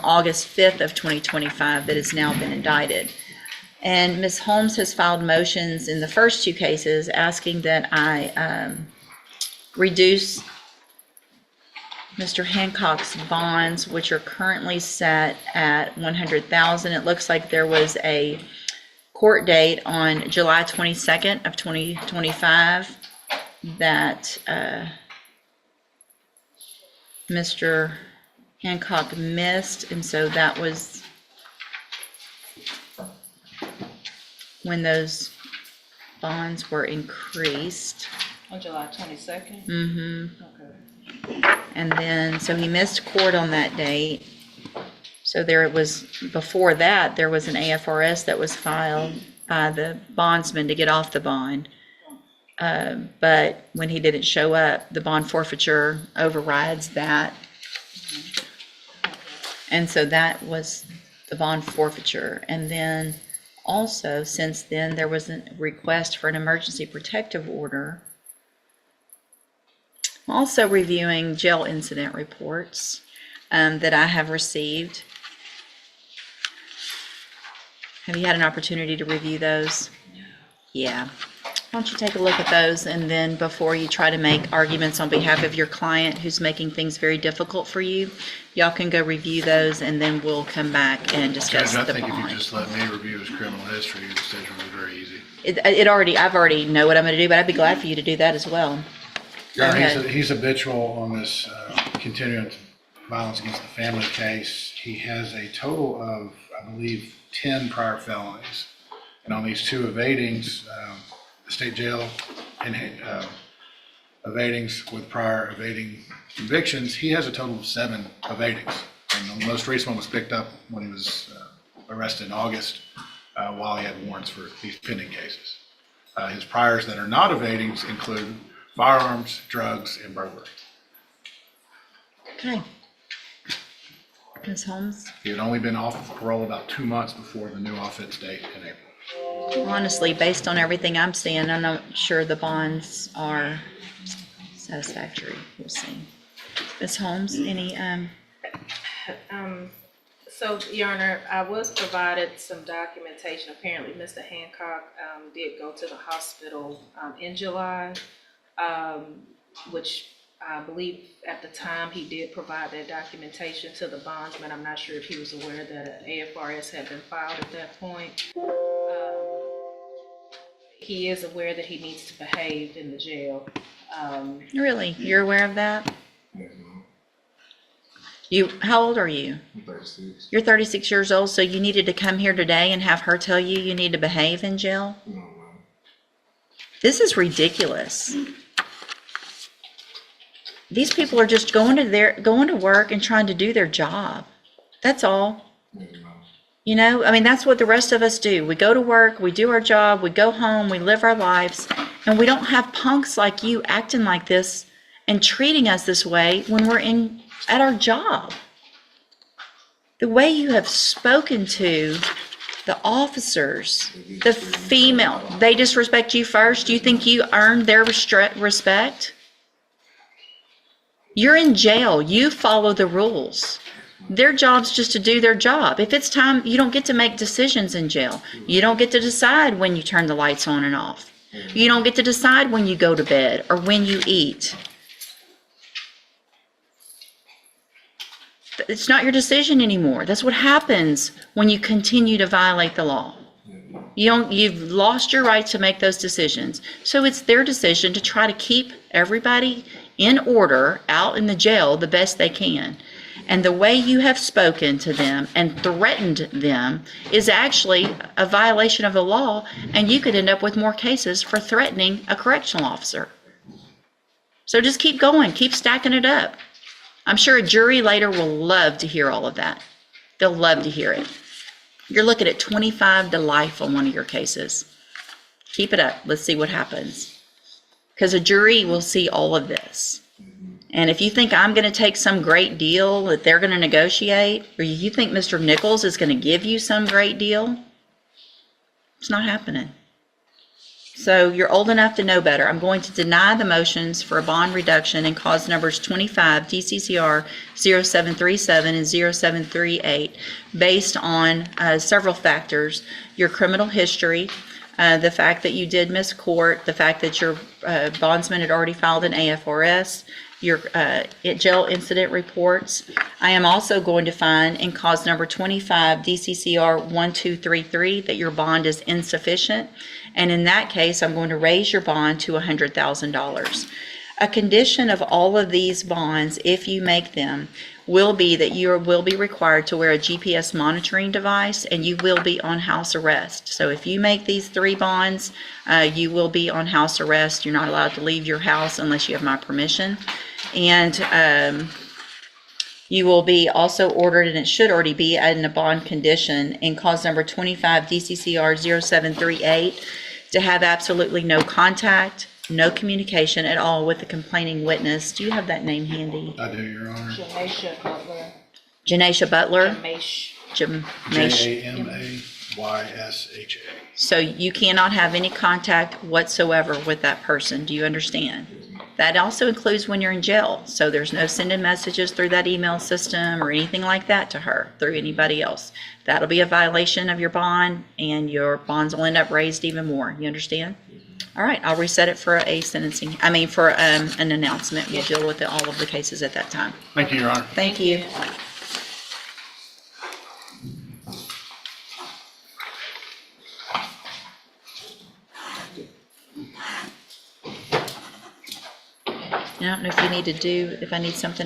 August 5th of 2025 that has now been indicted. And Ms. Holmes has filed motions in the first two cases asking that I reduce Mr. Hancock's bonds, which are currently set at $100,000. It looks like there was a court date on July 22nd of 2025 that Mr. Hancock missed, and so that was when those bonds were increased. On July 22nd? Mm-hmm. Okay. And then, so he missed court on that date. So there was, before that, there was an AFRS that was filed by the bondsman to get off the bond. But when he didn't show up, the bond forfeiture overrides that. And so that was the bond forfeiture. And then also, since then, there was a request for an emergency protective order. I'm also reviewing jail incident reports that I have received. Have you had an opportunity to review those? Yeah. Why don't you take a look at those, and then before you try to make arguments on behalf of your client who's making things very difficult for you, y'all can go review those, and then we'll come back and discuss Judge, the I think if you bond. just let me review his criminal history, the decision will be very easy. I've already know what I'm going to do, but I'd be glad for you to do that as well. Go ahead. He's habitual on this continuing violence against the family case. He has a total of, I believe, 10 prior felonies. And on these two evadings, the state jail and evadings with prior evading convictions, he has a total of 7 evadings. And the most recent one was picked up when he was arrested in August while he had warrants for these pending cases. His priors that are not evadings include firearms, drugs, and burglary. Okay. Ms. Holmes? He had only been off of parole about 2 months before the new offense date in April. Honestly, based on everything I'm seeing, I'm not sure the bonds are satisfactory. We'll see. Ms. Holmes, any, So, Your Honor, I was provided some documentation. Apparently, Mr. Hancock did go to the hospital in July, which I believe at the time he did provide that documentation to the bondsman. I'm not sure if he was aware that an AFRS had been filed at that point. He is aware that he needs to behave in the jail. really, you're aware of that? Yes, ma'am. How old are you? I'm 36. You're 36 years old, so you needed to come here today and have her tell you you need to behave in jail? No, ma'am. This is ridiculous. These people are just going to work and trying to do their job. That's all. Yes, ma'am. You know, I mean, that's what the rest of us do. We go to work, we do our job, we go home, we live our lives, and we don't have punks like you acting like this and treating us this way when we're at our job. The way you have spoken to the officers, the female, they disrespect you first. Do you think you earned their respect? You're in jail. You follow the rules. Their job's just to do their job. If it's time, you don't get to make decisions in jail. You don't get to decide when you turn the lights on and off. You don't get to decide when you go to bed or when you eat. It's not your decision anymore. That's what happens when you continue to violate the law. You've lost your right to make those decisions. So it's their decision to try to keep everybody in order out in the jail the best they can. And the way you have spoken to them and threatened them is actually a violation of the law, and you could end up with more cases for threatening a correctional officer. So just keep going, keep stacking it up. I'm sure a jury later will love to hear all of that. They'll love to hear it. You're looking at 25 to life on one of your cases. Keep it up. Let's see what happens. Because a jury will see all of this. And if you think I'm going to take some great deal that they're going to negotiate, or you think Mr. Nichols is going to give you some great deal, it's not happening. So you're old enough to know better. I'm going to deny the motions for a bond reduction in cause numbers 25 DCCR 0737 and 0738 based on several factors: your criminal history, the fact that you did miss court, the fact that your bondsman had already filed an AFRS, your jail incident reports. I am also going to find in cause number 25 DCCR 1233 that your bond is insufficient. And in that case, I'm going to raise your bond to $100,000. A condition of all of these bonds, if you make them, will be that you will be required to wear a GPS monitoring device and you will be on house arrest. So if you make these 3 bonds, you will be on house arrest. You're not allowed to leave your house unless you have my permission. And you will be also ordered, and it should already be in a bond condition, in cause number 25 DCCR 0738 to have absolutely no contact, no communication at all with the complaining witness. Do you have that name handy? I do, Your Honor. Janaisha Butler. Janaisha Butler? Jamaisha. Jamaisha. JAMAYSHA. So you cannot have any contact whatsoever with that person. Do you understand? That also includes when you're in jail. So there's no sending messages through that email system or anything like that to her through anybody else. That'll be a violation of your bond, and your bonds will end up raised even more. You understand? All right, I'll reset it for a sentencing, for an announcement. We'll deal with all of the cases at that time. Thank you, Your Honor. Thank you. I don't know if you need to do, if I need something